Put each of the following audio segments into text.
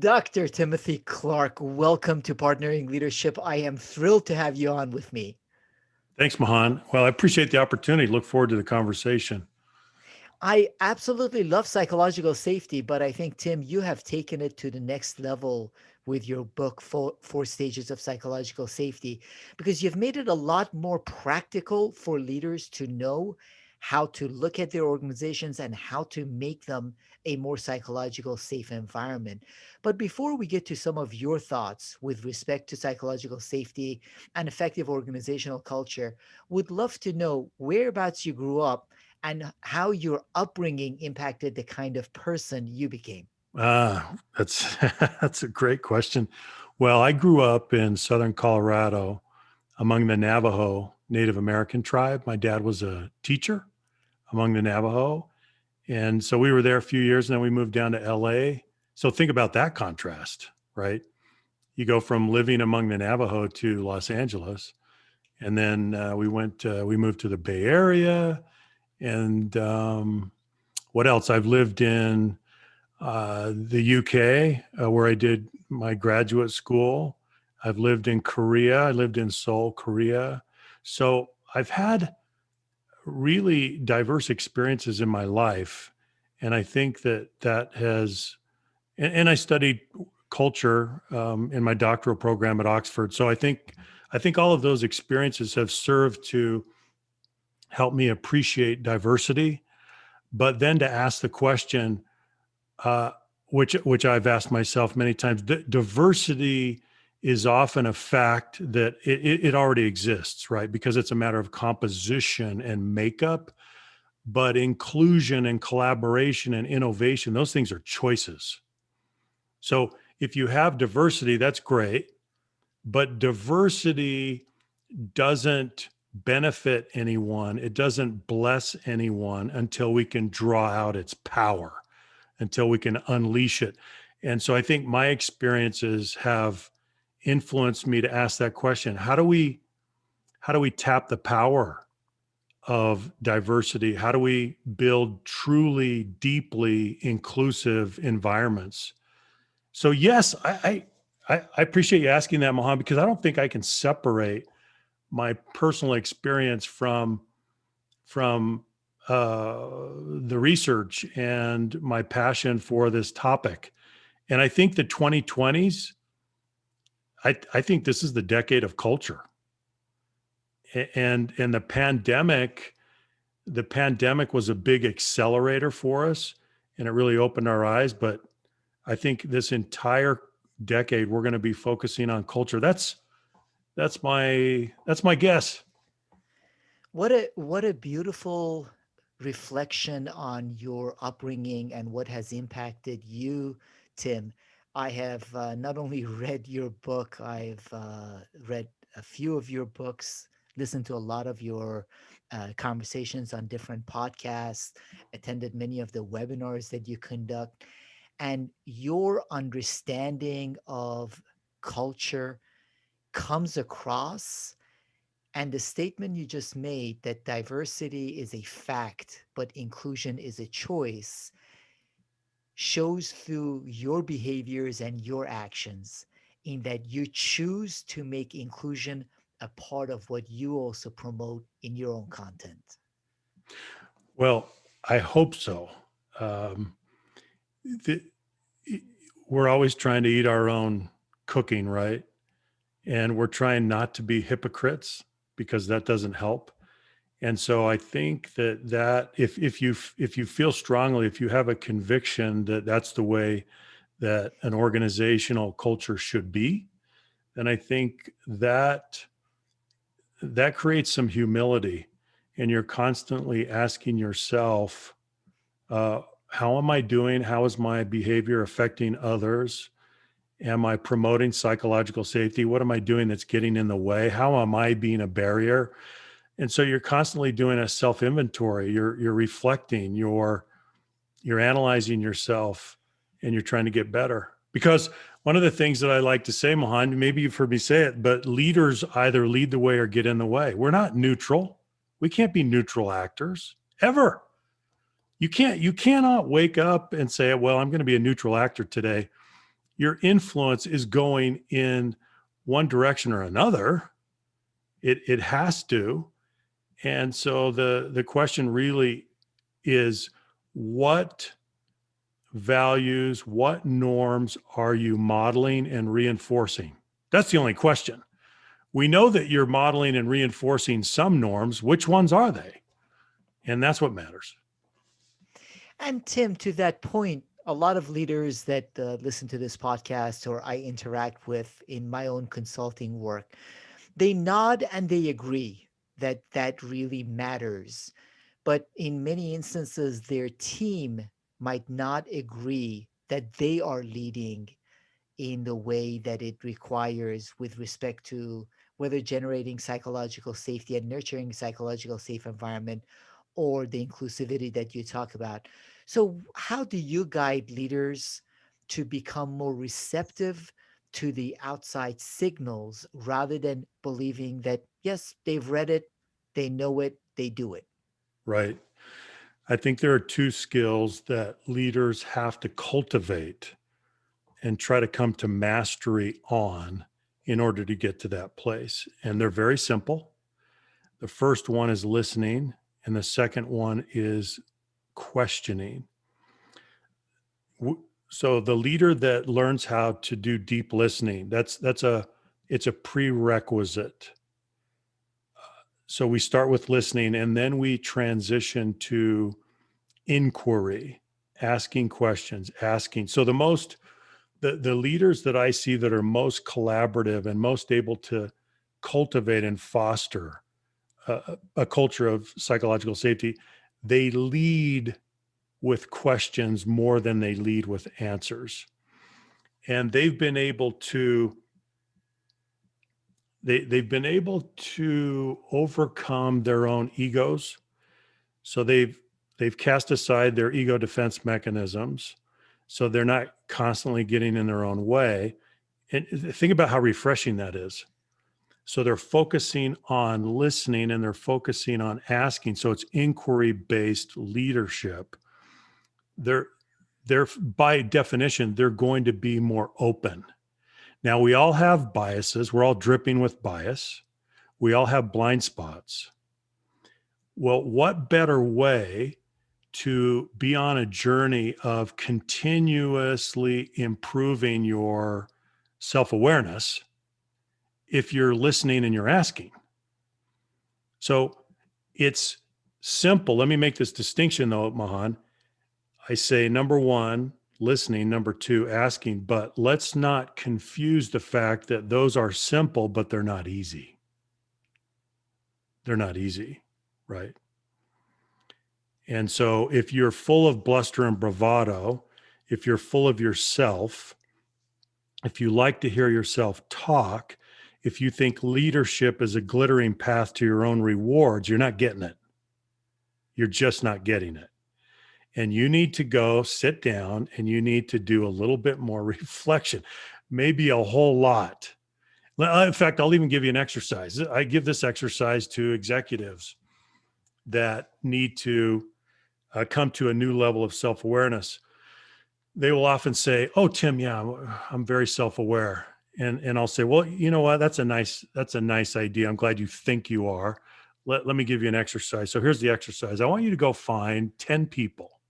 Dr. Timothy Clark, welcome to Partnering Leadership. I am thrilled to have you on with me. Thanks, Mahan. Well, I appreciate the opportunity. Look forward to the conversation. I absolutely love psychological safety, but I think, Tim, you have taken it to the next level with your book, Four Stages of Psychological Safety, because you've made it a lot more practical for leaders to know how to look at their organizations and how to make them a more psychological safe environment. But before we get to some of your thoughts with respect to psychological safety and effective organizational culture, would love to know whereabouts you grew up and how your upbringing impacted the kind of person you became. That's that's a great question. Well, I grew up in southern Colorado among the Navajo Native American tribe. My dad was a teacher among the Navajo. And so we were there a few years and then we moved down to LA. So think about that contrast, right? You go from living among the Navajo to Los Angeles. And then we moved to the Bay Area. And what else? I've lived in the UK, where I did my graduate school. I've lived in Korea. I lived in Seoul, Korea. So I've had really diverse experiences in my life. And I think that has, and I studied culture in my doctoral program at Oxford. So I think all of those experiences have served to help me appreciate diversity, but then to ask the question, uh, which I've asked myself many times, diversity is often a fact that it already exists, right? Because it's a matter of composition and makeup, but inclusion and collaboration and innovation, those things are choices. So if you have diversity, that's great, but diversity doesn't benefit anyone. It doesn't bless anyone until we can draw out its power, until we can unleash it. And so I think my experiences have influenced me to ask that question. How do we tap the power of diversity? How do we build truly deeply inclusive environments? So yes, I appreciate you asking that, Mohan, because I don't think I can separate my personal experience from the research and my passion for this topic. And I think the 2020s, I think this is the decade of culture. And the pandemic was a big accelerator for us, and it really opened our eyes. But I think this entire decade we're going to be focusing on culture. That's my guess. What a beautiful reflection on your upbringing and what has impacted you, Tim. I have not only read your book, I've read a few of your books, listened to a lot of your conversations on different podcasts, attended many of the webinars that you conduct, and your understanding of culture comes across, and the statement you just made that diversity is a fact, but inclusion is a choice shows through your behaviors and your actions in that you choose to make inclusion a part of what you also promote in your own content. Well, I hope so. Um, the, we're always trying to eat our own cooking, right? And we're trying not to be hypocrites because that doesn't help. And so I think that if you feel strongly, if you have a conviction that that's the way that an organizational culture should be, then I think that creates some humility, and you're constantly asking yourself, how am I doing? How is my behavior affecting others? Am I promoting psychological safety? What am I doing that's getting in the way? How am I being a barrier? And so you're constantly doing a self inventory. You're reflecting. You're analyzing yourself, and you're trying to get better. Because one of the things that I like to say, Mohan, maybe you've heard me say it, but leaders either lead the way or get in the way. We're not neutral. We can't be neutral actors ever. You cannot wake up and say, well, I'm going to be a neutral actor today. your influence is going in one direction or another. It has to. And so the question really is, what values, what norms are you modeling and reinforcing? That's the only question. We know that you're modeling and reinforcing some norms. Which ones are they? And that's what matters. And Tim, to that point, a lot of leaders that listen to this podcast or I interact with in my own consulting work, they nod and they agree that that really matters. But in many instances, their team might not agree that they are leading in the way that it requires with respect to whether generating psychological safety and nurturing psychological safe environment or the inclusivity that you talk about. So how do you guide leaders to become more receptive to the outside signals rather than believing that yes, they've read it, they know it, they do it? Right. I think there are two skills that leaders have to cultivate and try to come to mastery on in order to get to that place. And they're very simple. The first one is listening, and the second one is questioning. So the leader that learns how to do deep listening, it's a prerequisite. So we start with listening and then we transition to inquiry, asking questions, asking. So the leaders that I see that are most collaborative and most able to cultivate and foster a culture of psychological safety, they lead with questions more than they lead with answers. And they've been able to overcome their own egos. So they've cast aside their ego defense mechanisms. So they're not constantly getting in their own way. And think about how refreshing that is. So they're focusing on listening and they're focusing on asking. So it's inquiry based leadership. They're they're by definition, they're going to be more open. Now we all have biases. We're all dripping with bias. We all have blind spots. Well, what better way to be on a journey of continuously improving your self-awareness if you're listening and you're asking? So it's simple. Let me make this distinction though, Mahan. I say number one, listening, number two, asking, but let's not confuse the fact that those are simple, but they're not easy. They're not easy, right? And so if you're full of bluster and bravado, if you're full of yourself, if you like to hear yourself talk, if you think leadership is a glittering path to your own rewards, you're not getting it. You're just not getting it. And you need to go sit down and you need to do a little bit more reflection, maybe a whole lot. In fact, I'll even give you an exercise. I give this exercise to executives that need to come to a new level of self-awareness. They will often say, "Oh, Tim, yeah, I'm very self-aware." And I'll say, "Well, you know what? That's a nice idea. I'm glad you think you are. Let me give you an exercise. So here's the exercise. I want you to go find 10 people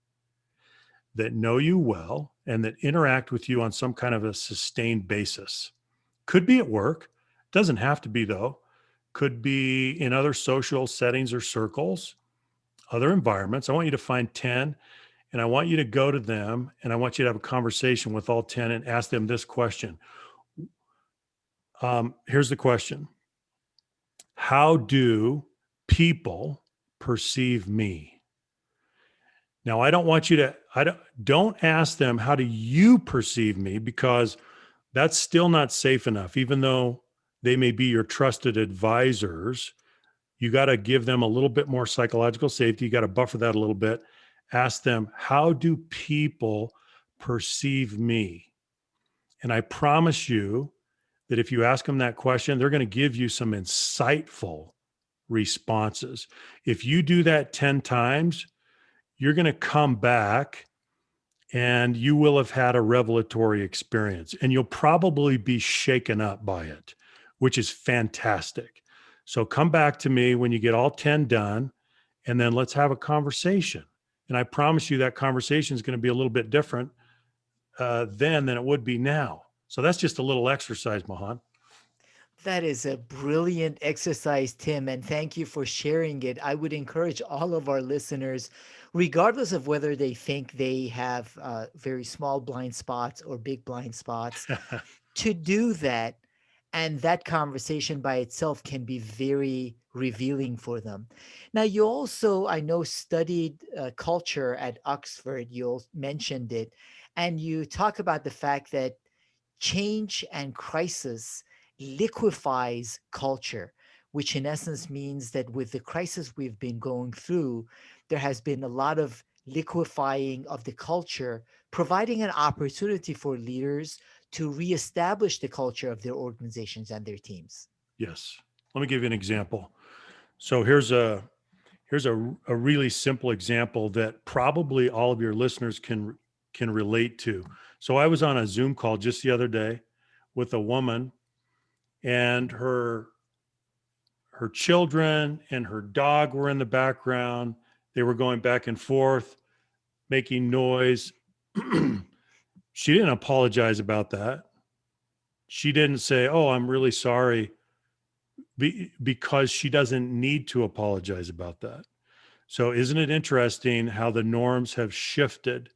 that know you well and that interact with you on some kind of a sustained basis. Could be at work, doesn't have to be though. Could be in other social settings or circles, other environments. I want you to find 10 and I want you to go to them and I want you to have a conversation with all 10 and ask them this question. Here's the question. How do people perceive me? Now, I don't want you to, don't ask them, how do you perceive me? Because that's still not safe enough, even though they may be your trusted advisors. You got to give them a little bit more psychological safety. You got to buffer that a little bit. Ask them, how do people perceive me? And I promise you that if you ask them that question, they're going to give you some insightful responses. If you do that 10 times, you're going to come back and you will have had a revelatory experience, and you'll probably be shaken up by it, which is fantastic. So come back to me when you get all 10 done, and then let's have a conversation. And I promise you that conversation is going to be a little bit different then than it would be now. So that's just a little exercise, Mahan. That is a brilliant exercise, Tim, and thank you for sharing it. I would encourage all of our listeners, regardless of whether they think they have very small blind spots or big blind spots, to do that. And that conversation by itself can be very revealing for them. Now, you also, I know, studied culture at Oxford. You mentioned it. And you talk about the fact that change and crisis liquefies culture, which in essence means that with the crisis we've been going through, there has been a lot of liquefying of the culture, providing an opportunity for leaders to reestablish the culture of their organizations and their teams. Yes. Let me give you an example. So here's a really simple example that probably all of your listeners can relate to. So I was on a Zoom call just the other day with a woman, and her children and her dog were in the background. They were going back and forth, making noise. She didn't apologize about that. She didn't say, "Oh, I'm really sorry," because she doesn't need to apologize about that. So, isn't it interesting how the norms have shifted?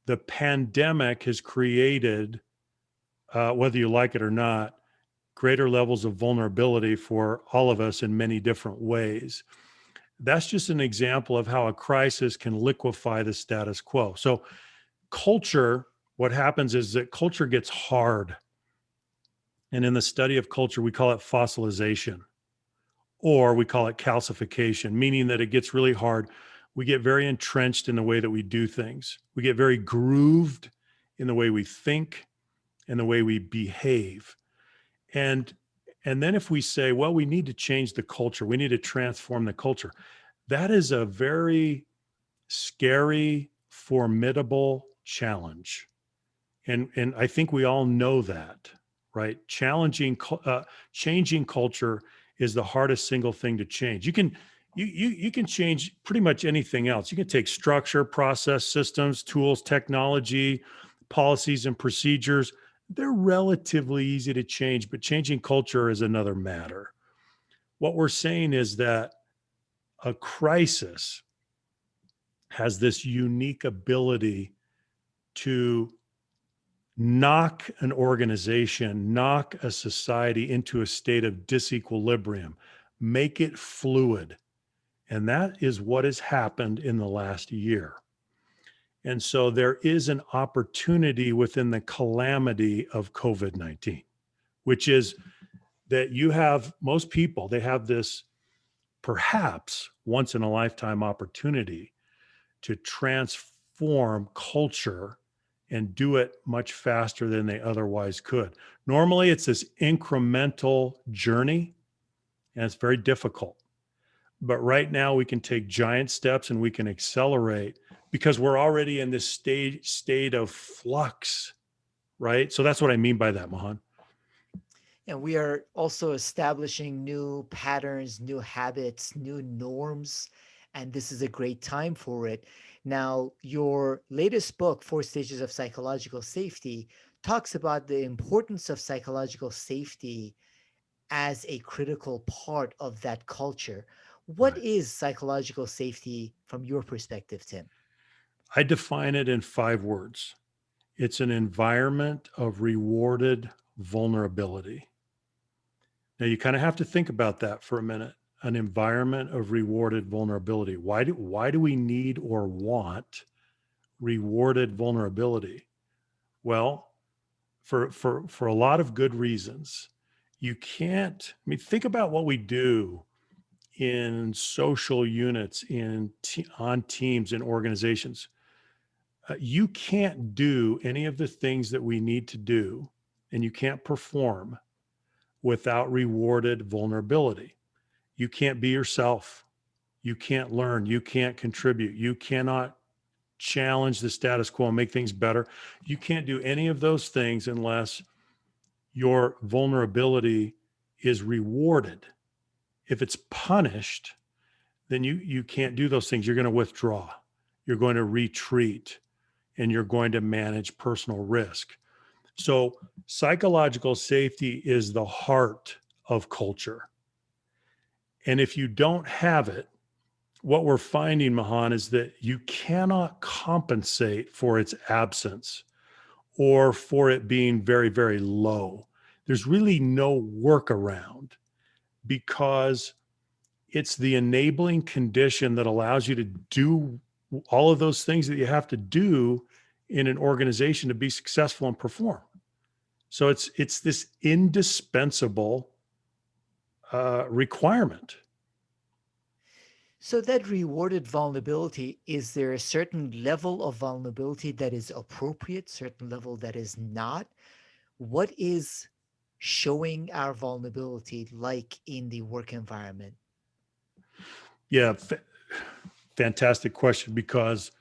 The pandemic has created, whether you like it or not, greater levels of vulnerability for all of us in many different ways. That's just an example of how a crisis can liquefy the status quo. So, culture, what happens is that culture gets hard. And in the study of culture, we call it fossilization, or we call it calcification, meaning that it gets really hard. We get very entrenched in the way that we do things. We get very grooved in the way we think and the way we behave. And and then if we say, well, we need to change the culture, we need to transform the culture, that is a very scary, formidable challenge. And I think we all know that, right? Changing culture is the hardest single thing to change. You can change pretty much anything else. You can take structure, process, systems, tools, technology, policies, and procedures. They're relatively easy to change, but changing culture is another matter. What we're saying is that a crisis has this unique ability to knock an organization, knock a society into a state of disequilibrium, make it fluid. And that is what has happened in the last year. And so there is an opportunity within the calamity of COVID 19, which is that you have most people, they have this perhaps once in a lifetime opportunity to transform culture and do it much faster than they otherwise could. Normally, it's this incremental journey, and it's very difficult. But right now, we can take giant steps and we can accelerate because we're already in this state of flux, right? So that's what I mean by that, Mahan. And we are also establishing new patterns, new habits, new norms. And this is a great time for it. Now, your latest book, Four Stages of Psychological Safety, talks about the importance of psychological safety as a critical part of that culture. What Right. is psychological safety from your perspective, Tim? I define it in 5 words. It's an environment of rewarded vulnerability. Now you kind of have to think about that for a minute. An environment of rewarded vulnerability. Why do we need or want rewarded vulnerability? Well, for a lot of good reasons. You can't, I mean, think about what we do in social units, on teams and organizations. You can't do any of the things that we need to do, and you can't perform without rewarded vulnerability. You can't be yourself. You can't learn. You can't contribute. You cannot challenge the status quo and make things better. You can't do any of those things unless your vulnerability is rewarded. If it's punished, then you can't do those things. You're going to withdraw. You're going to retreat and you're going to manage personal risk. So psychological safety is the heart of culture. And if you don't have it, what we're finding, Mahan, is that you cannot compensate for its absence or for it being very, very low. There's really no workaround because it's the enabling condition that allows you to do all of those things that you have to do in an organization to be successful and perform. So it's this indispensable requirement. So that rewarded vulnerability, is there a certain level of vulnerability that is appropriate, certain level that is not? What is showing our vulnerability like in the work environment? Yeah, fantastic question because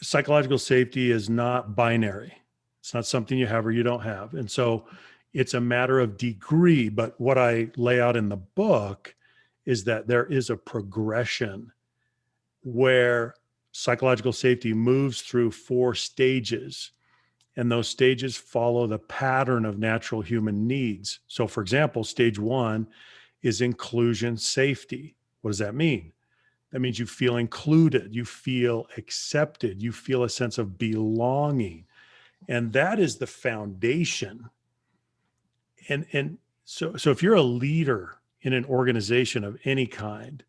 psychological safety is not binary. It's not something you have or you don't have. And so it's a matter of degree. But what I lay out in the book is that there is a progression where psychological safety moves through 4 stages. And those stages follow the pattern of natural human needs. So, for example, stage 1 is inclusion safety. What does that mean? That means you feel included, you feel accepted, you feel a sense of belonging. And that is the foundation. And so if you're a leader in an organization of any kind,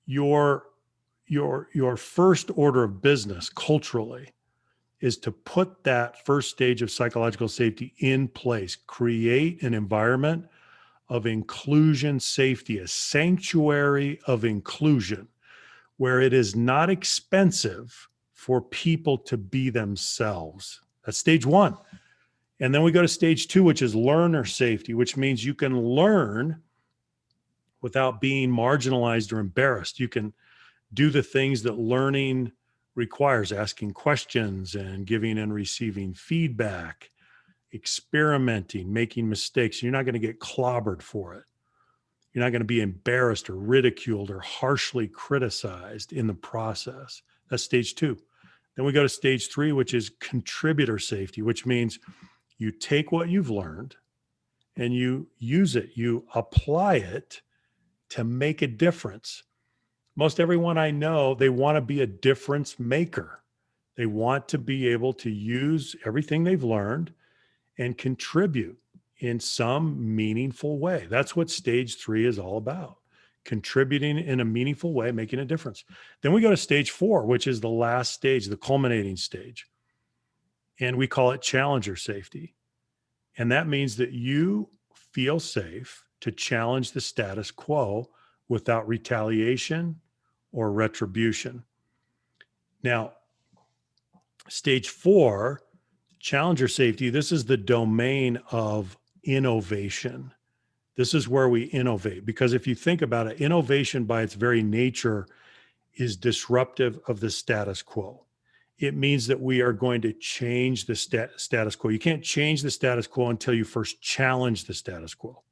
your your first order of business culturally is to put that first stage of psychological safety in place, create an environment of inclusion safety, a sanctuary of inclusion where it is not expensive for people to be themselves. That's stage 1. And then we go to stage 2, which is learner safety, which means you can learn without being marginalized or embarrassed. You can do the things that learning requires, asking questions and giving and receiving feedback, experimenting, making mistakes. You're not going to get clobbered for it. You're not going to be embarrassed or ridiculed or harshly criticized in the process. That's stage 2. Then we go to stage 3, which is contributor safety, which means you take what you've learned and you use it, you apply it to make a difference. Most everyone I know, they want to be a difference maker. They want to be able to use everything they've learned and contribute in some meaningful way. That's what stage 3 is all about. Contributing in a meaningful way, making a difference. Then we go to stage 4, which is the last stage, the culminating stage. And we call it challenger safety. And that means that you feel safe to challenge the status quo without retaliation or retribution. Now, stage 4, challenger safety, this is the domain of innovation. This is where we innovate. Because if you think about it, innovation by its very nature is disruptive of the status quo. It means that we are going to change the status quo. You can't change the status quo until you first challenge the status quo.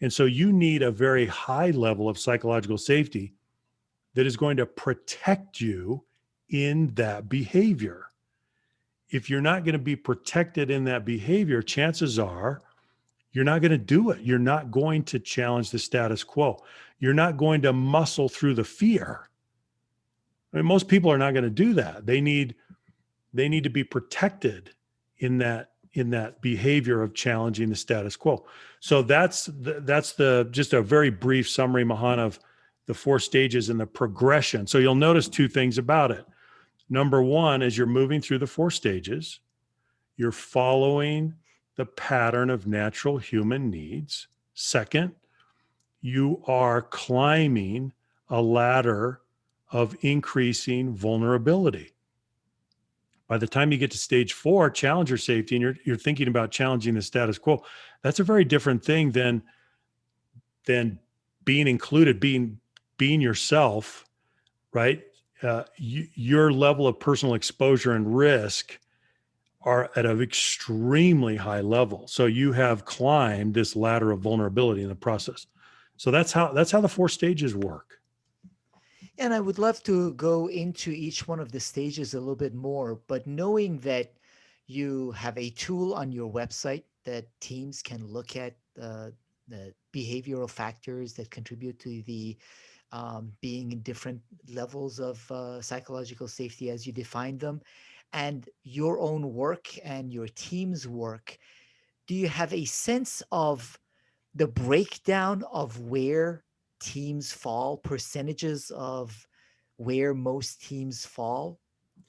And so you need a very high level of psychological safety that is going to protect you in that behavior. If you're not going to be protected in that behavior, chances are you're not going to do it. You're not going to challenge the status quo. You're not going to muscle through the fear. I mean, most people are not going to do that. They need to be protected in that behavior of challenging the status quo. So that's the just a very brief summary, Mahan, of the 4 stages and the progression. So you'll notice 2 things about it. Number 1, as you're moving through the 4 stages, you're following the pattern of natural human needs. Second, you are climbing a ladder of increasing vulnerability. By the time you get to stage 4, challenger safety, and you're thinking about challenging the status quo, that's a very different thing than being included, being yourself, right? your level of personal exposure and risk are at an extremely high level. So you have climbed this ladder of vulnerability in the process. So that's how the four stages work. And I would love to go into each one of the stages a little bit more, but knowing that you have a tool on your website that teams can look at the behavioral factors that contribute to the being in different levels of psychological safety as you define them, and your own work and your team's work, do you have a sense of the breakdown of where teams fall, percentages of where most teams fall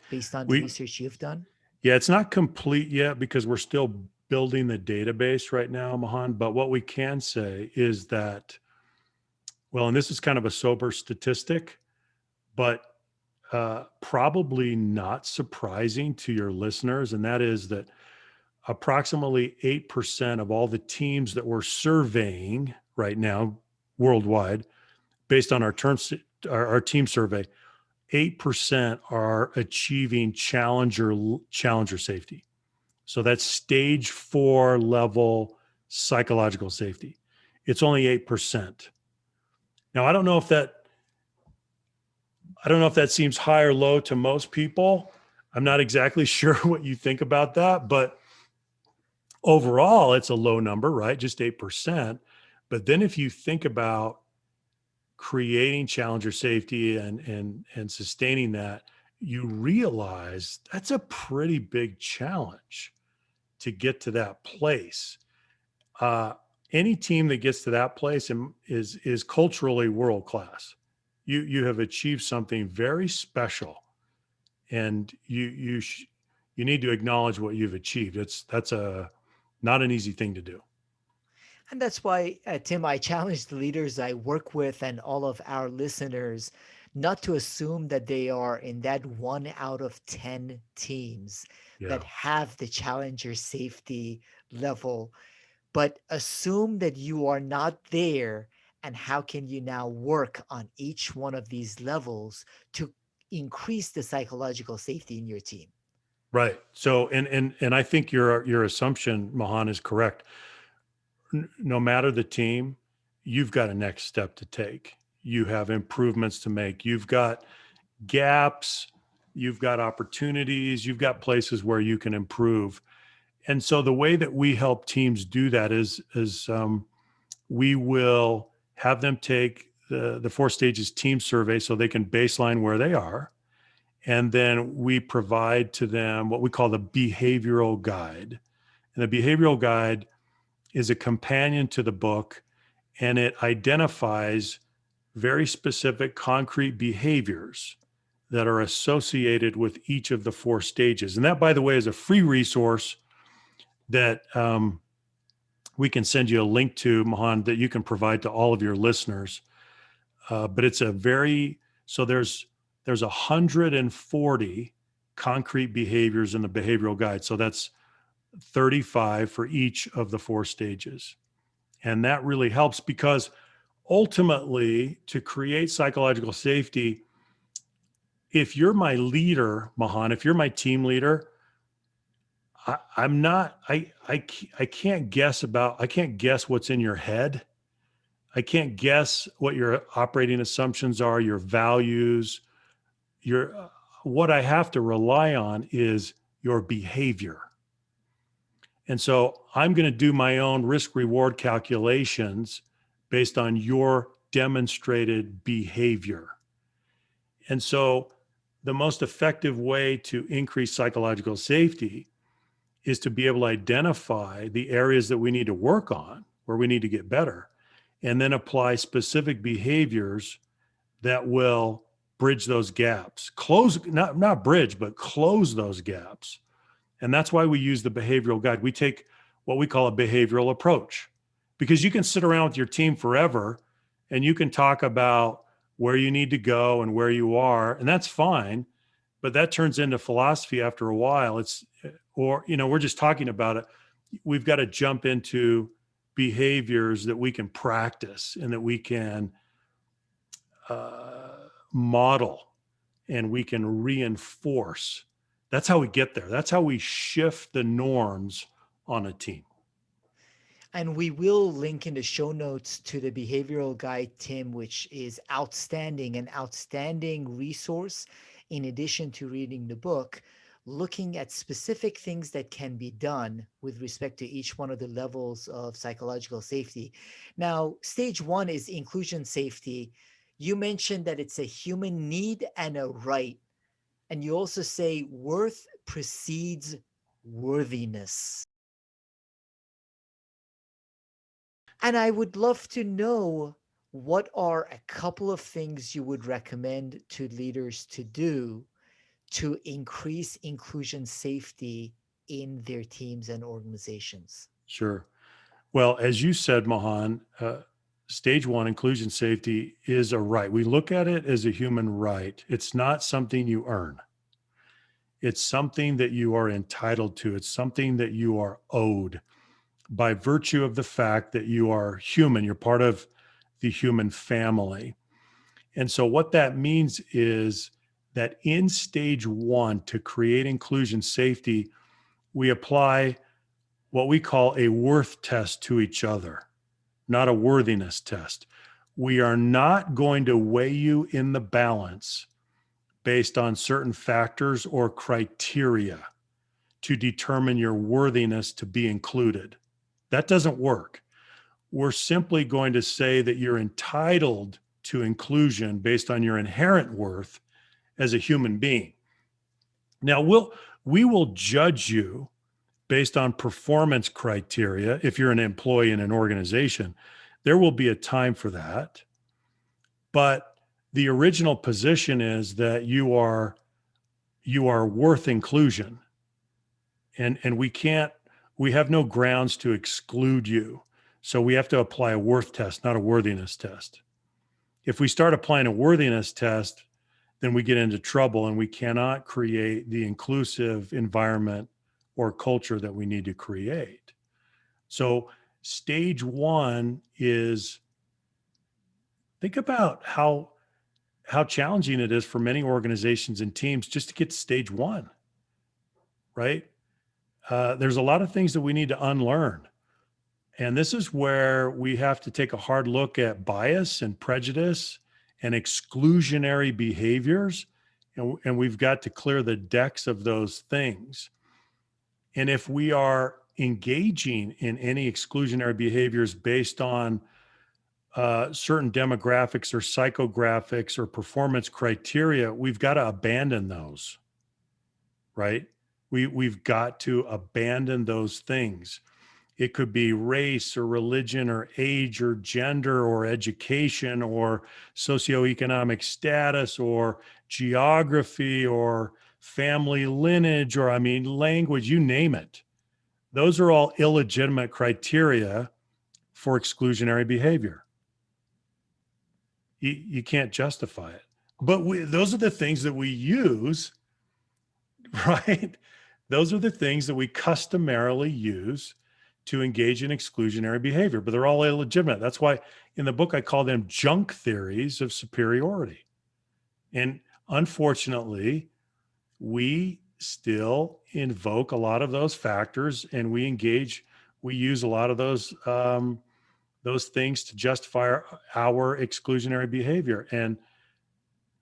based on the We research you've done? Yeah, it's not complete yet because we're still building the database right now, Mahan. But what we can say is that, well, and this is kind of a sober statistic, but probably not surprising to your listeners, and that is that approximately 8% of all the teams that we're surveying right now worldwide, based on our team survey, 8% are achieving challenger safety. So that's stage 4 level psychological safety. It's only 8%. Now, I don't know if that seems high or low to most people. I'm not exactly sure what you think about that, but overall, it's a low number, right? Just 8%. But then if you think about creating challenger safety and sustaining that, you realize that's a pretty big challenge to get to that place. Uh, any team that gets to that place is culturally world class. You have achieved something very special, and you need to acknowledge what you've achieved. That's a not an easy thing to do. And that's why, Tim, I challenge the leaders I work with and all of our listeners not to assume that they are in that 1 out of 10 teams that Yeah, have the challenger safety level, but assume that you are not there. And how can you now work on each one of these levels to increase the psychological safety in your team? right. So and I think your assumption, Mahan, is correct. No matter the team, you've got a next step to take. You have improvements to make. You've got gaps, you've got opportunities, you've got places where you can improve. And so the way that we help teams do that is we will have them take the four stages team survey so they can baseline where they are. And then we provide to them what we call the behavioral guide. And the behavioral guide is a companion to the book, and it identifies very specific concrete behaviors that are associated with each of the four stages. And that, by the way, is a free resource that we can send you a link to, Mahan, that you can provide to all of your listeners. But it's a very so there's 140 concrete behaviors in the behavioral guide. So that's 35 for each of the four stages. And that really helps because ultimately, to create psychological safety, if you're my leader, Mahan, if you're my team leader, I'm not, I can't I can't guess what's in your head. I can't guess what your operating assumptions are, your values, what I have to rely on is your behavior. And so I'm going to do my own risk reward calculations based on your demonstrated behavior. And so the most effective way to increase psychological safety is to be able to identify the areas that we need to work on, where we need to get better, and then apply specific behaviors that will bridge those gaps, not bridge, but close those gaps. And that's why we use the behavioral guide. We take what we call a behavioral approach, because you can sit around with your team forever and you can talk about where you need to go and where you are, and that's fine. But that turns into philosophy after a while. We're just talking about it. We've got to jump into behaviors that we can practice and that we can model and we can reinforce. That's how we get there. That's how we shift the norms on a team. And we will link in the show notes to the behavioral guide, Tim, which is outstanding, an outstanding resource in addition to reading the book, looking at specific things that can be done with respect to each one of the levels of psychological safety. Now, stage one is inclusion safety. You mentioned that it's a human need and a right. And you also say worth precedes worthiness. And I would love to know what are a couple of things you would recommend to leaders to do to increase inclusion safety in their teams and organizations. Sure. Well, as you said, Mahan, stage one, inclusion safety, is a right. We look at it as a human right. It's not something you earn. It's something that you are entitled to. It's something that you are owed by virtue of the fact that you are human. You're part of the human family. And so, what that means is that in stage one, to create inclusion safety, we apply what we call a worth test to each other, not a worthiness test. We are not going to weigh you in the balance based on certain factors or criteria to determine your worthiness to be included. That doesn't work. We're simply going to say that you're entitled to inclusion based on your inherent worth as a human being. Now, we will judge you based on performance criteria. If you're an employee in an organization, there will be a time for that. But the original position is that you are worth inclusion, and we have no grounds to exclude you. So we have to apply a worth test, not a worthiness test. If we start applying a worthiness test, then we get into trouble and we cannot create the inclusive environment or culture that we need to create. So, stage one is, think about how challenging it is for many organizations and teams just to get to stage one, right? There's a lot of things that we need to unlearn. And this is where we have to take a hard look at bias and prejudice and exclusionary behaviors. And we've got to clear the decks of those things. And if we are engaging in any exclusionary behaviors based on certain demographics or psychographics or performance criteria, we've got to abandon those, right? We've got to abandon those things. It could be race or religion or age or gender or education or socioeconomic status or geography or family lineage or, I mean, language, you name it. Those are all illegitimate criteria for exclusionary behavior. You can't justify it. But those are the things that we use, right? Those are the things that we customarily use to engage in exclusionary behavior, but they're all illegitimate. That's why in the book I call them junk theories of superiority. And unfortunately, we still invoke a lot of those factors, and we use a lot of those things to justify our exclusionary behavior. And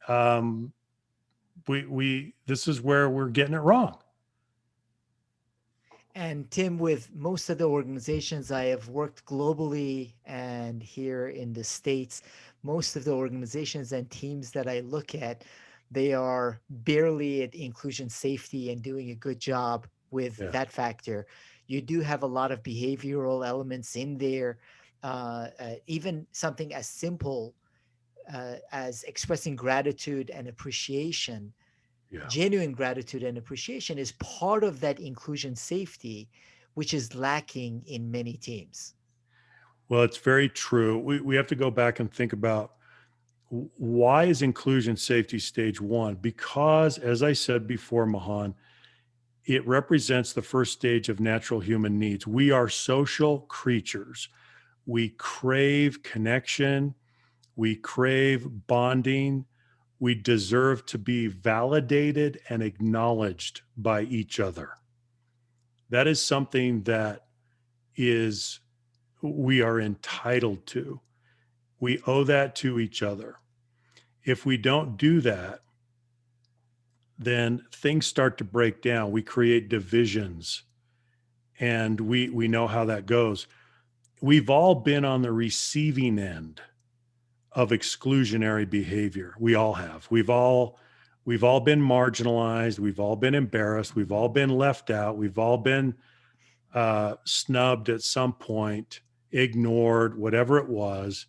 um, we this is where we're getting it wrong. And Tim, with most of the organizations I have worked globally and here in the States, most of the organizations and teams that I look at, they are barely at inclusion safety and doing a good job with Yeah, that factor. You do have a lot of behavioral elements in there, even something as simple as expressing gratitude and appreciation. yeah. Genuine gratitude and appreciation is part of that inclusion safety, which is lacking in many teams. Well, it's very true. We have to go back and think about why is inclusion safety stage one? Because, as I said before, Mahan, it represents the first stage of natural human needs. We are social creatures. We crave connection. We crave bonding. We deserve to be validated and acknowledged by each other. That is something that is we are entitled to. We owe that to each other. If we don't do that, then things start to break down. We create divisions, and we know how that goes. We've all been on the receiving end of exclusionary behavior. We all have. We've all been marginalized. We've all been embarrassed. We've all been left out. We've all been snubbed at some point, ignored, whatever it was.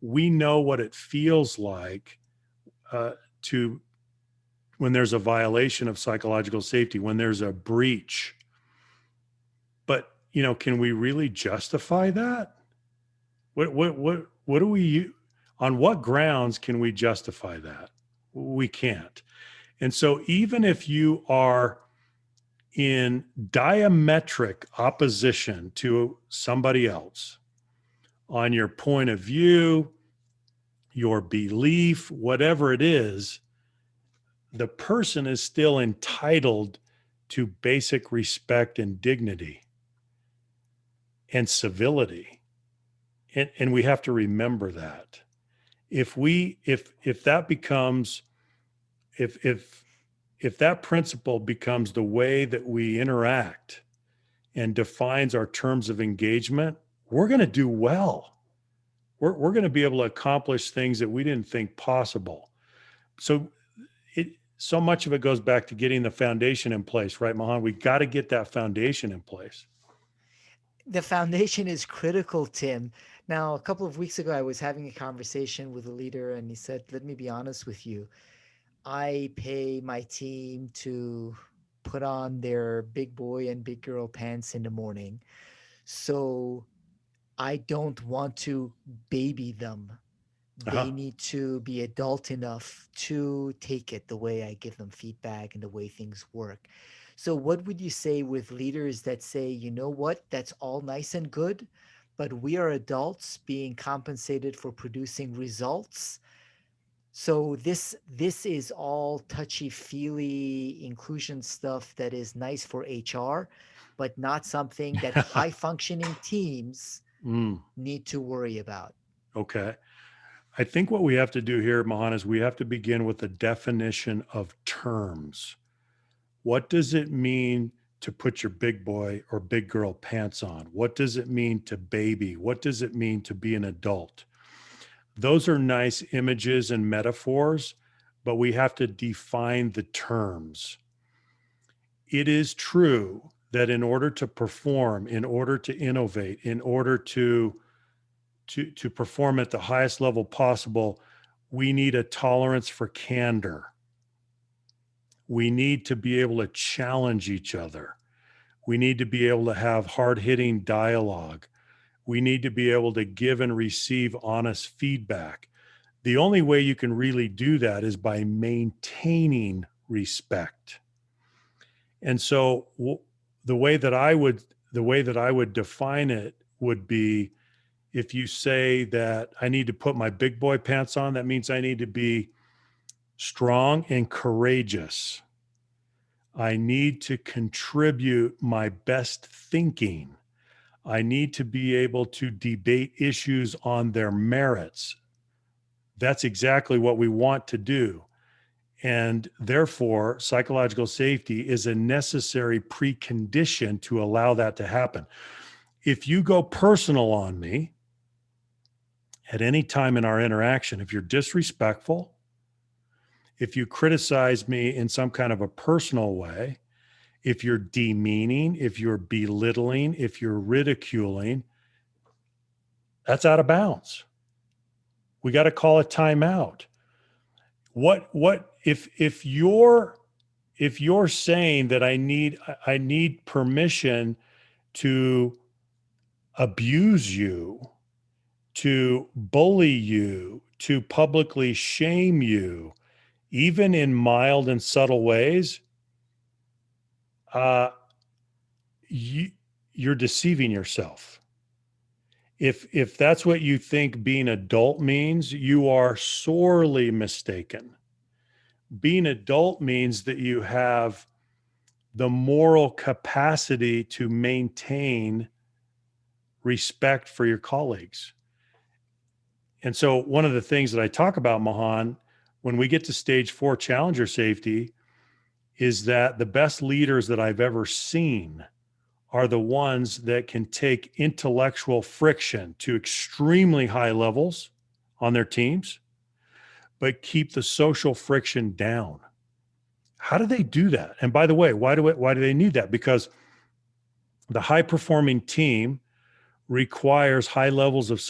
We know what it feels like to when there's a violation of psychological safety, when there's a breach. But can we really justify that? What do we on what grounds can we justify that? We can't. And so even if you are in diametric opposition to somebody else on your point of view, your belief, whatever it is, the person is still entitled to basic respect and dignity and civility. And we have to remember that. If that becomes if that principle becomes the way that we interact and defines our terms of engagement, we're going to do well. We're going to be able to accomplish things that we didn't think possible. So much of it goes back to getting the foundation in place, right, Mahan? We got to get that foundation in place. The foundation is critical, Tim. Now, a couple of weeks ago, I was having a conversation with a leader, and he said, "Let me be honest with you. I pay my team to put on their big boy and big girl pants in the morning. So I don't want to baby them. They Uh-huh. need to be adult enough to take it the way I give them feedback and the way things work." So, what would you say with leaders that say, you know what, that's all nice and good, but we are adults being compensated for producing results? So this is all touchy-feely inclusion stuff that is nice for HR, but not something that high-functioning teams Mm, need to worry about. okay. I think what we have to do here, Mahan, is we have to begin with the definition of terms. What does it mean to put your big boy or big girl pants on? What does it mean to baby? What does it mean to be an adult? Those are nice images and metaphors, but we have to define the terms. It is true that in order to perform, in order to innovate, in order to perform at the highest level possible, we need a tolerance for candor. We need to be able to challenge each other. We need to be able to have hard hitting dialogue. We need to be able to give and receive honest feedback. The only way you can really do that is by maintaining respect. And so the way that I would define it would be, if you say that I need to put my big boy pants on, that means I need to be strong and courageous. I need to contribute my best thinking. I need to be able to debate issues on their merits. That's exactly what we want to do. And therefore, psychological safety is a necessary precondition to allow that to happen. If you go personal on me at any time in our interaction, if you're disrespectful, if you criticize me in some kind of a personal way, if you're demeaning, if you're belittling, if you're ridiculing, that's out of bounds. We got to call a timeout. What if you're saying that I need permission to abuse you, to bully you, to publicly shame you, even in mild and subtle ways, uh, you, you're deceiving yourself. If that's what you think being adult means, you are sorely mistaken. Being adult means that you have the moral capacity to maintain respect for your colleagues. And so, one of the things that I talk about, Mahan, when we get to stage 4 challenger safety, is that the best leaders that I've ever seen are the ones that can take intellectual friction to extremely high levels on their teams, but keep the social friction down. How do they do that? And by the way, why do they need that? Because the high performing team requires high levels of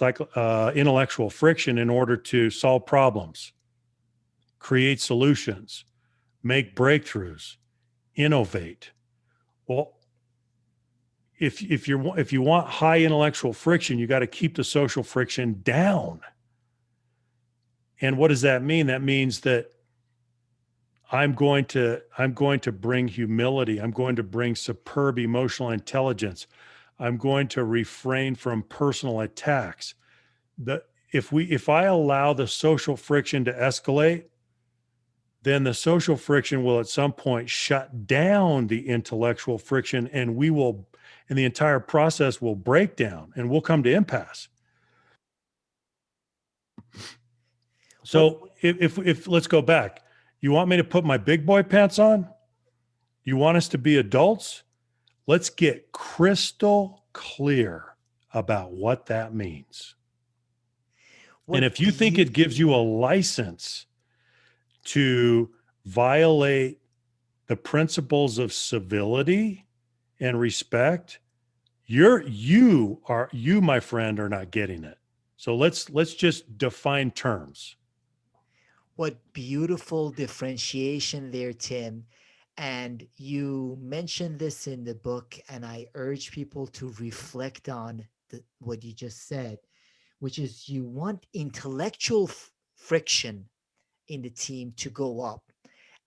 intellectual friction in order to solve problems, create solutions, make breakthroughs, innovate. Well, if you want high intellectual friction, you got to keep the social friction down. And what does that mean? That means that I'm going to bring humility. I'm going to bring superb emotional intelligence. I'm going to refrain from personal attacks. The if I allow the social friction to escalate, then the social friction will at some point shut down the intellectual friction, and the entire process will break down and we'll come to impasse. What So if let's go back, you want me to put my big boy pants on? You want us to be adults? Let's get crystal clear about what that means. And what if you think beau- it gives you a license to violate the principles of civility and respect, you, my friend, are not getting it. So let's just define terms. what beautiful differentiation there, Tim. And you mentioned this in the book, and I urge people to reflect on what you just said, which is you want intellectual friction in the team to go up.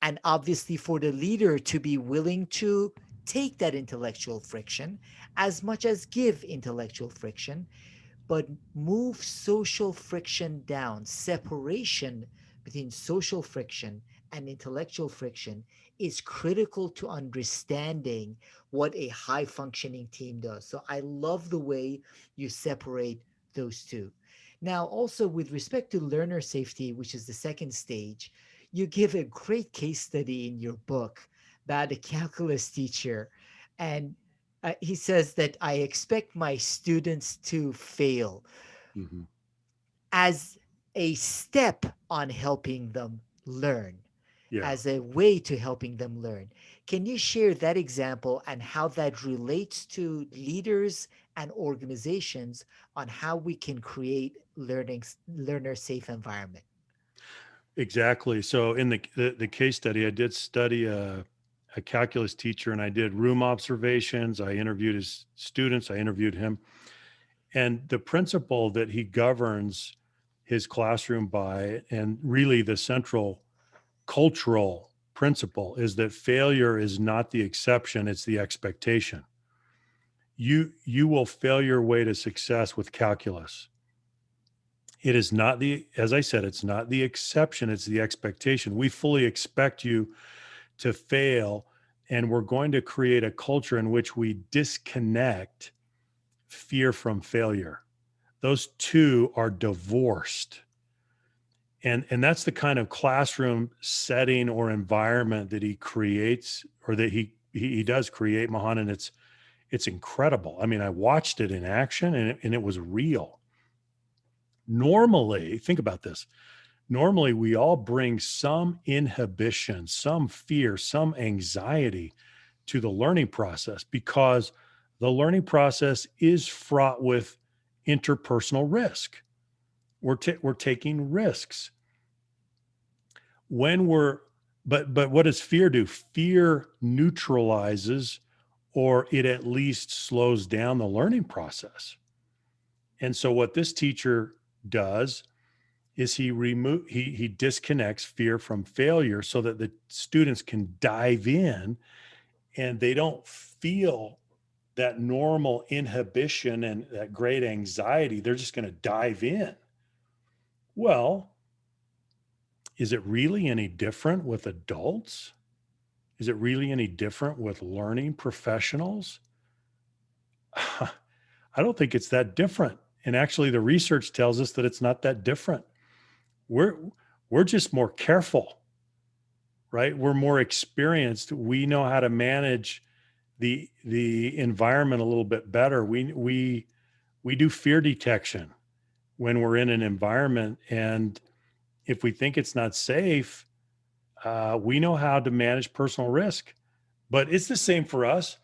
And obviously, for the leader to be willing to take that intellectual friction as much as give intellectual friction, but move social friction down. Separation between social friction and intellectual friction is critical to understanding what a high functioning team does. So I love the way you separate those two. Now, also with respect to learner safety, which is the second stage, you give a great case study in your book about a calculus teacher. And he says that I expect my students to fail Mm-hmm. as a step on helping them learn, Yeah. as a way to helping them learn. Can you share that example and how that relates to leaders and organizations on how we can create learner safe environment? Exactly. So in the case study, I did study a calculus teacher, and I did room observations. I interviewed his students. I interviewed him, and the principle that he governs his classroom by, and really the central cultural principle, is that failure is not the exception; it's the expectation. You will fail your way to success with calculus. It is not the, as I said, it's not the exception, it's the expectation. We fully expect you to fail, and we're going to create a culture in which we disconnect fear from failure. Those two are divorced. And that's the kind of classroom setting or environment that he creates, or that he does create, Mahan, and it's incredible. I mean, I watched it in action, and it was real. Normally, think about this. Normally, we all bring some inhibition, some fear, some anxiety to the learning process, because the learning process is fraught with interpersonal risk. We're taking risks when we're but what does fear do? Fear neutralizes, or it at least slows down the learning process. And so what this teacher does is he disconnects fear from failure so that the students can dive in, and they don't feel that normal inhibition and that great anxiety. They're just going to dive in. Well, Is it really any different with adults? Is it really any different with learning professionals? I don't think it's that different. And actually, the research tells us that it's not that different. We're we're just more careful, right? We're more experienced. We know how to manage the environment a little bit better. We do fear detection when we're in an environment, and if we think it's not safe, we know how to manage personal risk. But it's the same for us.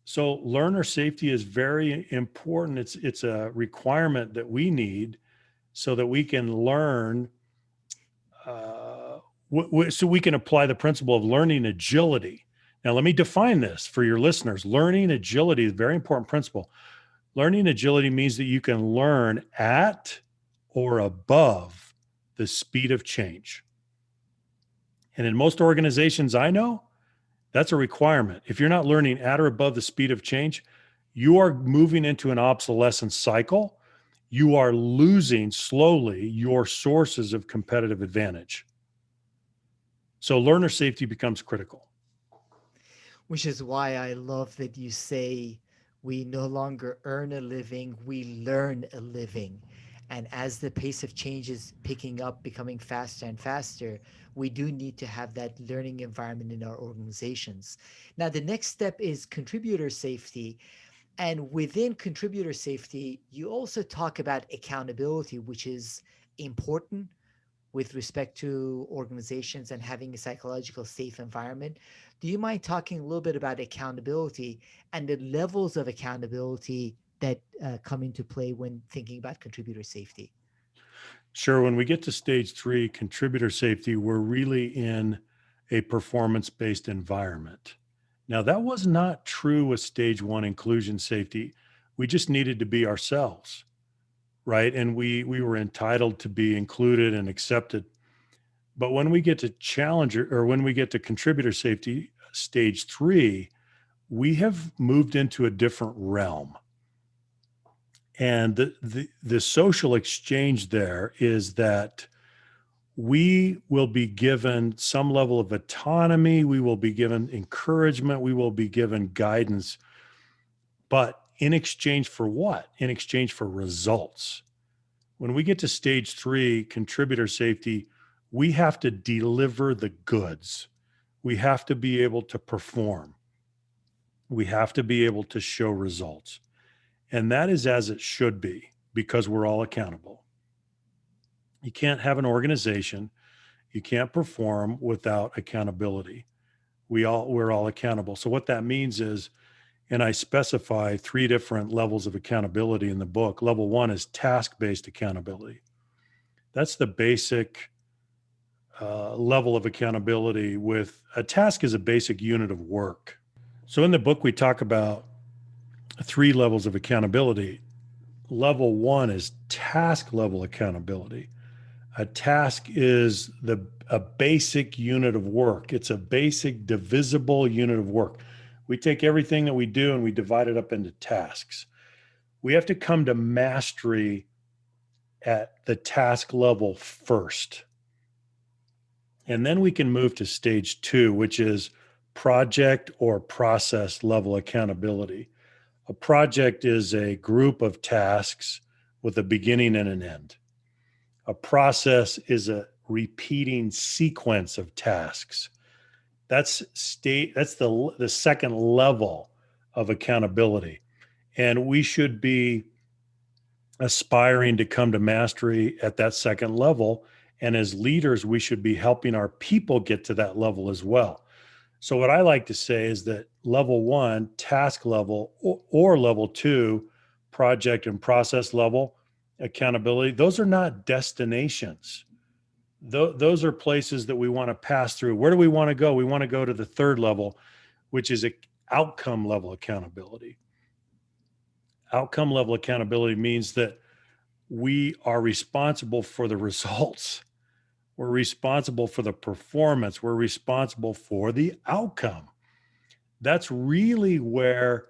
So learner safety is very important. It's a requirement that we need so that we can learn, uh, so we can apply the principle of learning agility. Now, let me define this for your listeners. Learning agility is a very important principle. Learning agility means that you can learn at or above the speed of change. And in most organizations I know, that's a requirement. If you're not learning at or above the speed of change, you are moving into an obsolescence cycle. You are losing slowly your sources of competitive advantage. So learner safety becomes critical. Which is why I love that you say we no longer earn a living, we learn a living. And as the pace of change is picking up, becoming faster and faster, we do need to have that learning environment in our organizations. Now, the next step is contributor safety. And within contributor safety, you also talk about accountability, which is important with respect to organizations and having a psychological safe environment. Do you mind talking a little bit about accountability and the levels of accountability that come into play when thinking about contributor safety? Sure, when we get to stage three, contributor safety, we're really in a performance based environment. Now, that was not true with stage one inclusion safety. We just needed to be ourselves, right? And we were entitled to be included and accepted. But when we get to challenger or when we get to contributor safety, stage three, we have moved into a different realm. And the social exchange there is that we will be given some level of autonomy, we will be given encouragement, we will be given guidance, but in exchange for what? In exchange for results. When we get to stage three, contributor safety, we have to deliver the goods. We have to be able to perform. We have to be able to show results. And that is as it should be because we're all accountable. You can't have an organization, you can't perform without accountability. We're all accountable. So what that means is, and I specify three different levels of accountability in the book. Level one is task-based accountability. That's the basic level of accountability. With a task is a basic unit of work. So in the book, we talk about three levels of accountability. Level one is task level accountability. A task is a basic unit of work. It's a basic divisible unit of work. We take everything that we do and we divide it up into tasks. We have to come to mastery at the task level first. And then we can move to stage two, which is project or process level accountability. A project is a group of tasks with a beginning and an end. A process is a repeating sequence of tasks. That's the second level of accountability. And we should be aspiring to come to mastery at that second level. And as leaders, we should be helping our people get to that level as well. So, what I like to say is that level one, task level, or level two, project and process level accountability, those are not destinations. Those are places that we want to pass through. Where do we want to go? We want to go to the third level, which is a outcome level accountability. Outcome level accountability means that we are responsible for the results. We're responsible for the performance. We're responsible for the outcome. That's really where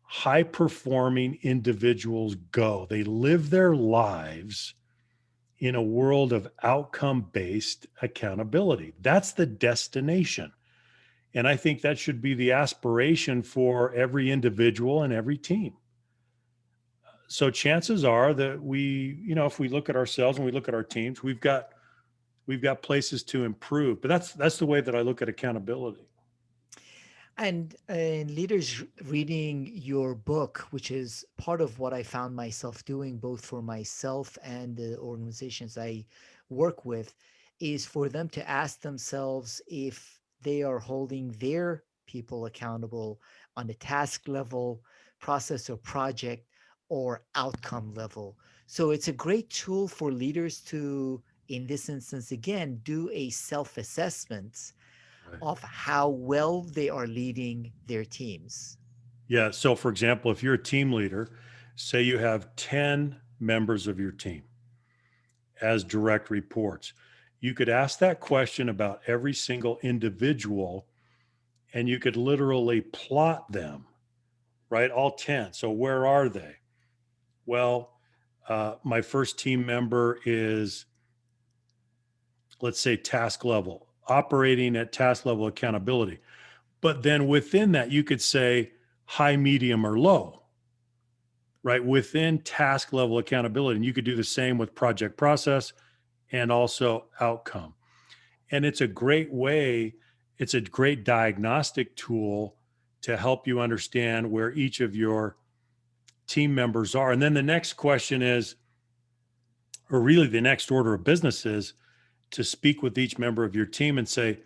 high performing individuals go. They live their lives in a world of outcome based accountability. That's the destination. And I think that should be the aspiration for every individual and every team. So chances are that if we look at ourselves and we look at our teams, we've got places to improve. But that's the way that I look at accountability. And leaders reading your book, which is part of what I found myself doing, both for myself and the organizations I work with, is for them to ask themselves if they are holding their people accountable on the task level, process or project, or outcome level. So it's a great tool for leaders to, in this instance, again, do a self assessment Right. of how well they are leading their teams. Yeah. So, for example, if you're a team leader, say you have 10 members of your team as direct reports, you could ask that question about every single individual and you could literally plot them, right? All 10. So, where are they? Well, my first team member is, let's say, task level, operating at task level accountability. But then within that, you could say high, medium, or low, right? Within task level accountability. And you could do the same with project process and also outcome. And it's a great way, it's a great diagnostic tool to help you understand where each of your team members are. And then the next question is, or really the next order of business is to speak with each member of your team and say,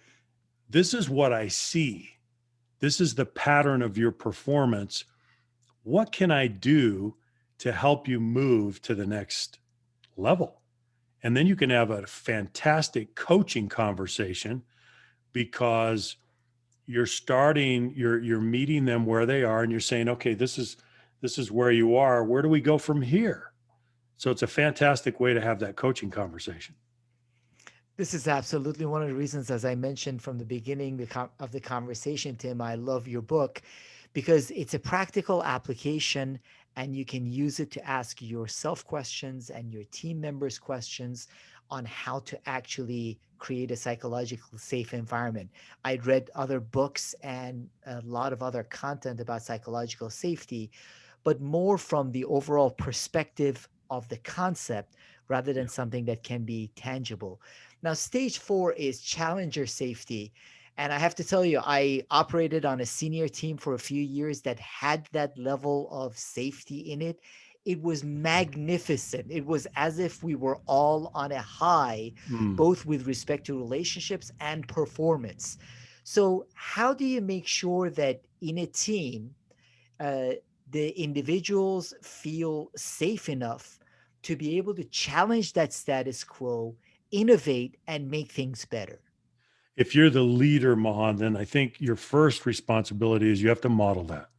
this is what I see. This is the pattern of your performance. What can I do to help you move to the next level? And then you can have a fantastic coaching conversation because you're meeting them where they are and you're saying, okay, this is where you are. Where do we go from here? So it's a fantastic way to have that coaching conversation. This is absolutely one of the reasons, as I mentioned from the beginning of the conversation, Tim, I love your book because it's a practical application and you can use it to ask yourself questions and your team members questions on how to actually create a psychologically safe environment. I'd read other books and a lot of other content about psychological safety, but more from the overall perspective of the concept rather than Yeah. something that can be tangible. Now, stage four is challenger safety. And I have to tell you, I operated on a senior team for a few years that had that level of safety in it. It was magnificent. It was as if we were all on a high, Mm. both with respect to relationships and performance. So, how do you make sure that in a team, uh, the individuals feel safe enough to be able to challenge that status quo, innovate, and make things better? If you're the leader, Mahan, then I think your first responsibility is you have to model that.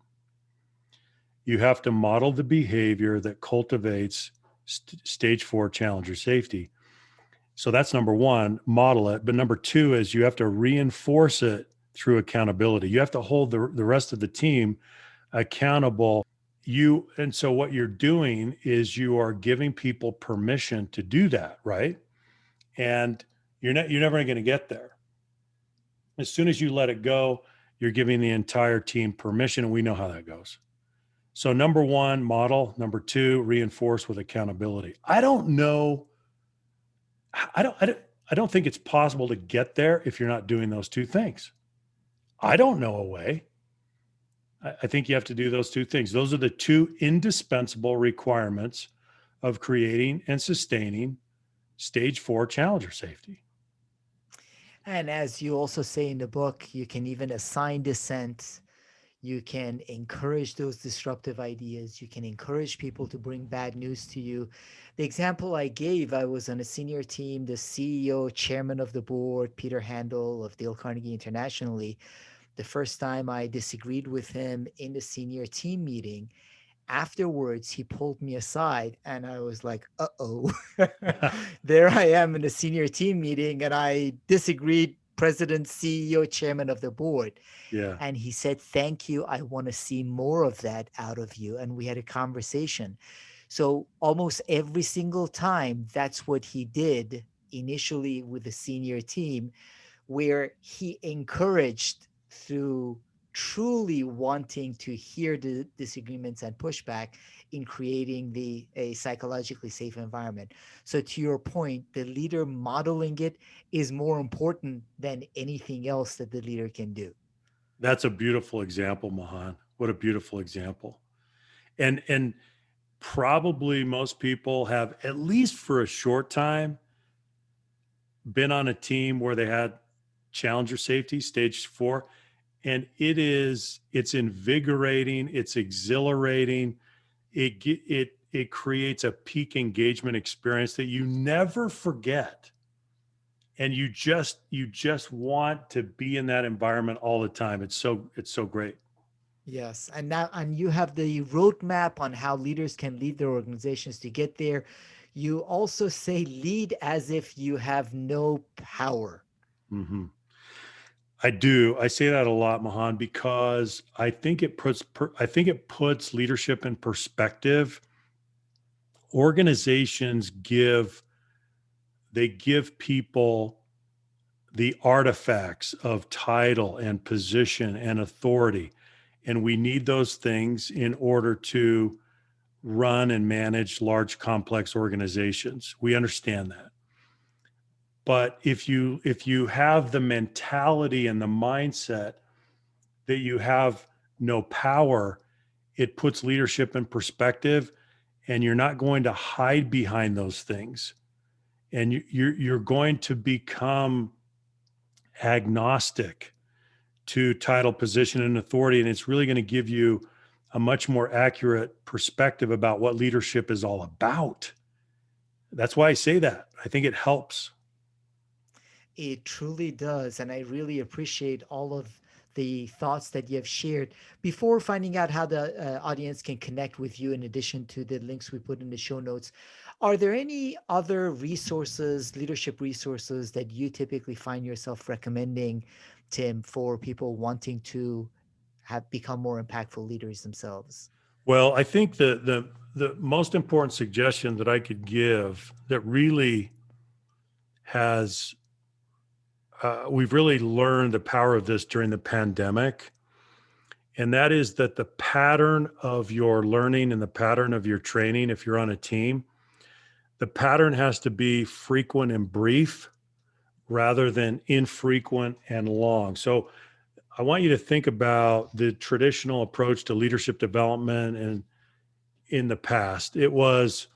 You have to model the behavior that cultivates stage four challenger safety. So that's number one, model it. But number two is you have to reinforce it through accountability. You have to hold the rest of the team accountable. And so what you're doing is you are giving people permission to do that, right? And you're never going to get there. As soon as you let it go, you're giving the entire team permission, and we know how that goes. So number one, model. Number two, reinforce with accountability. I don't think it's possible to get there if you're not doing those two things. I don't know a way. I think you have to do those two things. Those are the two indispensable requirements of creating and sustaining stage four challenger safety. And as you also say in the book, you can even assign dissent. You can encourage those disruptive ideas. You can encourage people to bring bad news to you. The example I gave, I was on a senior team, the CEO, chairman of the board, Peter Handel of Dale Carnegie Internationally. The first time I disagreed with him in the senior team meeting, afterwards he pulled me aside and I was like, uh-oh. There I am in a senior team meeting and I disagreed, president, CEO, chairman of the board. Yeah. And he said, thank you, I want to see more of that out of you. And we had a conversation. So almost every single time, that's what he did initially with the senior team, where he encouraged through truly wanting to hear the disagreements and pushback in creating the a psychologically safe environment. So to your point, the leader modeling it is more important than anything else that the leader can do. That's a beautiful example, Mahan. What a beautiful example. And probably most people have, at least for a short time, been on a team where they had challenger safety, stage 4, and it's invigorating, it's exhilarating. It creates a peak engagement experience that you never forget, and you just want to be in that environment all the time. It's so great. Yes, and you have the roadmap on how leaders can lead their organizations to get there. You also say lead as if you have no power. Hmm. I do. I say that a lot, Mahan, because I think it puts leadership in perspective. Organizations give people the artifacts of title and position and authority, and we need those things in order to run and manage large complex organizations. We understand that. But if you have the mentality and the mindset that you have no power, it puts leadership in perspective, and you're not going to hide behind those things. And you're going to become agnostic to title, position, and authority. And it's really going to give you a much more accurate perspective about what leadership is all about. That's why I say that. I think it helps. It truly does. And I really appreciate all of the thoughts that you have shared. Before finding out how the audience can connect with you, in addition to the links we put in the show notes, are there any other resources, leadership resources, that you typically find yourself recommending, Tim, for people wanting to have become more impactful leaders themselves? Well, I think the most important suggestion that I could give that really has we've really learned the power of this during the pandemic, and that is that the pattern of your learning and the pattern of your training, if you're on a team, the pattern has to be frequent and brief rather than infrequent and long. So I want you to think about the traditional approach to leadership development. And in the past, it was,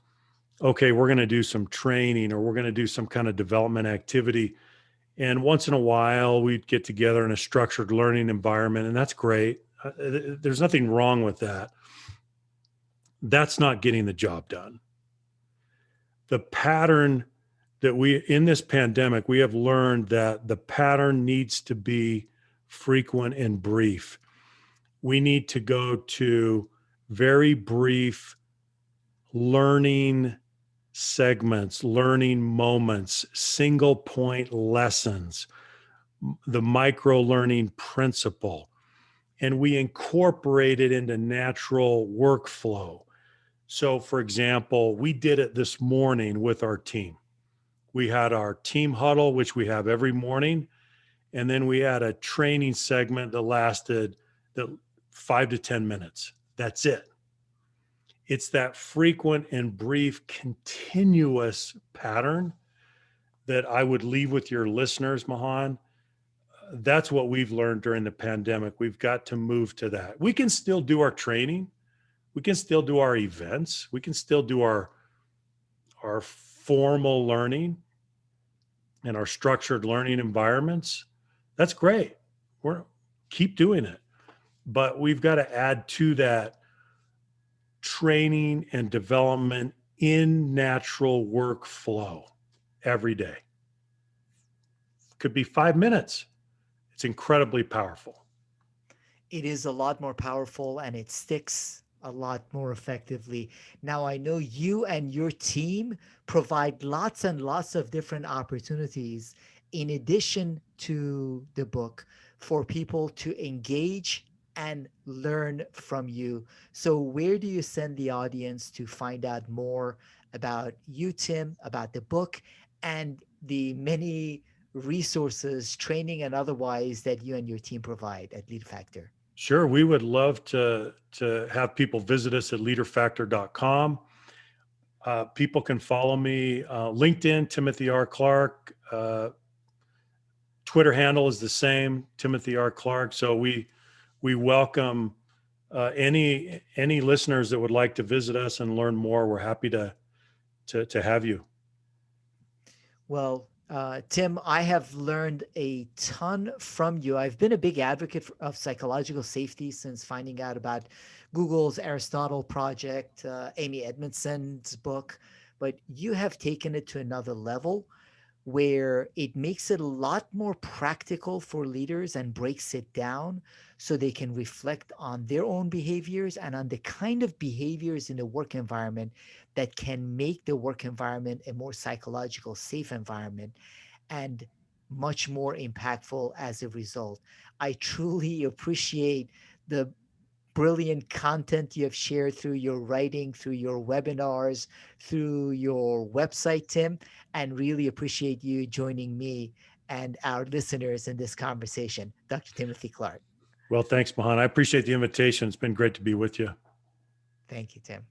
okay, we're going to do some training or we're going to do some kind of development activity. And once in a while, we'd get together in a structured learning environment, and that's great. There's nothing wrong with that. That's not getting the job done. The pattern that in this pandemic, we have learned that the pattern needs to be frequent and brief. We need to go to very brief learning segments, learning moments, single point lessons, the micro learning principle, and we incorporate it into natural workflow. So, for example, we did it this morning with our team. We had our team huddle, which we have every morning. And then we had a training segment that lasted the 5 to 10 minutes. That's it. It's that frequent and brief, continuous pattern that I would leave with your listeners, Mahan. That's what we've learned during the pandemic. We've got to move to that. We can still do our training. We can still do our events. We can still do our formal learning and our structured learning environments. That's great. We're keep doing it. But we've got to add to that training and development in natural workflow every day. Could be 5 minutes. It's incredibly powerful. It is a lot more powerful and it sticks a lot more effectively. Now, I know you and your team provide lots and lots of different opportunities in addition to the book for people to engage. and learn from you. So, where do you send the audience to find out more about you, Tim, about the book, and the many resources, training and otherwise, that you and your team provide at Lead Factor? Sure, we would love to have people visit us at leaderfactor.com. People can follow me LinkedIn, Timothy R. Clark. Twitter handle is the same, Timothy R. Clark. So we welcome any listeners that would like to visit us and learn more. We're happy to have you. Well, Tim, I have learned a ton from you. I've been a big advocate of psychological safety since finding out about Google's Aristotle project, Amy Edmondson's book, but you have taken it to another level where it makes it a lot more practical for leaders and breaks it down so they can reflect on their own behaviors and on the kind of behaviors in the work environment that can make the work environment a more psychological safe environment and much more impactful as a result. I truly appreciate the brilliant content you have shared through your writing, through your webinars, through your website, Tim, and really appreciate you joining me and our listeners in this conversation. Dr. Timothy Clark. Well, thanks, Mahan. I appreciate the invitation. It's been great to be with you. Thank you, Tim.